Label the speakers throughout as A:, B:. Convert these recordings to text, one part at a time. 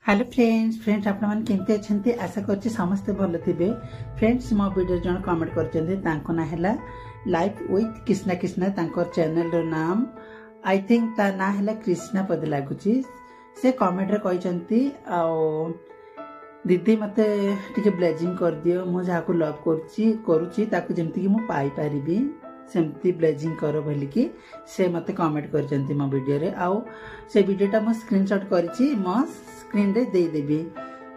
A: Hello friends आपण केमती अच्छे आशा कर समस्ते भल थे। फ्रेंड्स मो वीडियो जन कमेंट कर ना है life with Krishna Krishna channel रो नाम आई थिंक ता ना है कृष्णा पद लगुच से कमेंट रे कहते दीदी मते टिके ब्लेजिंग कर दियो मु जहाँ लव करुच्ची मु पाई पारिबी सेमती ब्लेजिंग कर बोलिकी से मते कमेंट कर मो वीडियो रे आउ से वीडियोटा मो स्क्रीनशॉट करिछि मो स्क्रीन रे दे देबी।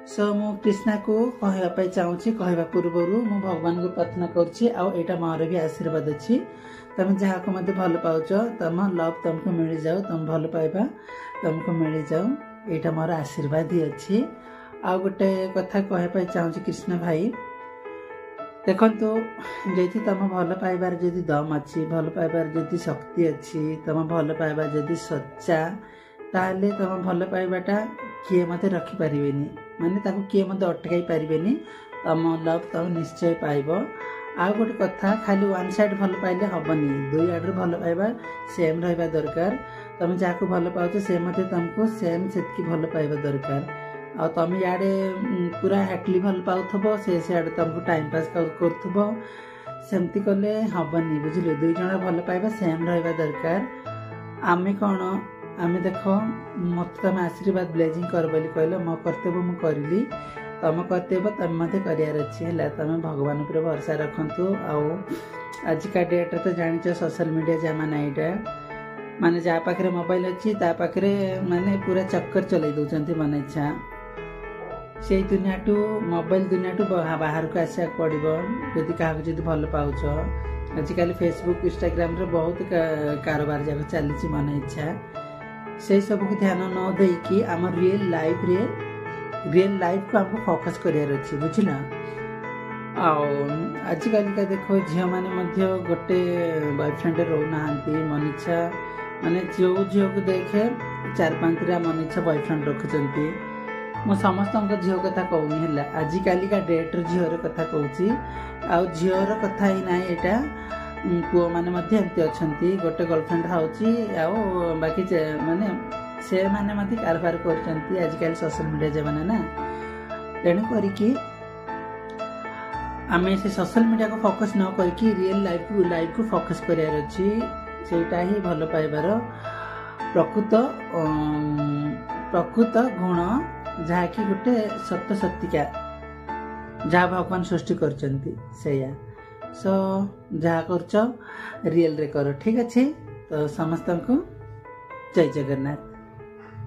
A: सो मु कृष्णा को कहवाई चाहूँगी कहवा पूर्व मु भगवान को प्रार्थना करुच्ची आईटा मोर भी आशीर्वाद अच्छी तुम जहाँ को मत भल पाच तुम लव तुमको मिल जाओ तुम भल पाइबा तुमको मिल जाओ यहाँ मोर आशीर्वाद ही अच्छी। आ गोटे कथा कहवाई चाहूँगी कृष्ण भाई देखु जदि तुम भल पाइबार जदि दम अच्छी भल पाइबार जदि शक्ति अच्छी तुम भल पाइबा जदि सच्चा ताहले तुम भल पाइबाटा किए मत रखिपारे माने ताको किए मत अटकाई पारे तुम लव तुम निश्चय पाइब। आ गोटे कथा खाली वन साइड भल पाइले हेनी दुई आड़ भल पाइबा सेम रहा दरकार तुम जहाँ को भल पाच से मत तुमको सेम से भल पाइबा दरकार आ तुम इे पूरा हैटली भल पाथब से आड़े तुमको टाइम पास कर सेमती कले हेनी बुझे दुई जन भल पाइबा सेम रहा दरकार। आमे कौन आमे देख मत तुम आशीर्वाद ब्लेजिंग कर बोली कहले मो कर्तव्य मु करली तुम कर्तव्य तुम मत करार अच्छी है तुम भगवान पर भरोसा रखु। आजिका डेट तो जान सोशल मीडिया जमाना यहाँ माने जा पाखे मोबाइल अच्छी ता पाखे माने पूरा चक्कर चलाई दौरान मन इच्छा से दुनिया टू मोबाइल दुनिया टू बाहर को आसा पड़ो जदि क्या भल पाच आजिकल फेसबुक इंस्टाग्राम रे बहुत कारोबार जाक चली मन इच्छा से सब को ध्यान न देकी आम रियल लाइफ को हमको फोकस करार अच्छी बुझल। आजिकल का देख झील मैंने गोटे बॉयफ्रेंड रोना मन इच्छा माने जो झील को देखे 4-5 मन इच्छा बॉयफ्रेंड रखुंट मु समस्त झील कथा कहूनी है आजिकल का डेट झील कथा कहूँ आ झील कथा ही ना यहाँ पुओ मैंने अच्छा गोटे गर्लफ्रेंड हाउची बाकी माने से माने मत कारबार कर आजिकल सोशल मीडिया जमाना ना तेणु करके आम से सोशल मीडिया को फोकस न करके रियल लाइफ को फोकस करार अच्छी सेटा ही भल पाइबार प्रकृत गुण जहाँकि गोटे सत्य सत्तिका जहाँ भगवान सृष्टि कर सो जहाँ कर रियल रे कर ठीक अच्छे। तो समस्त को जय जगन्नाथ।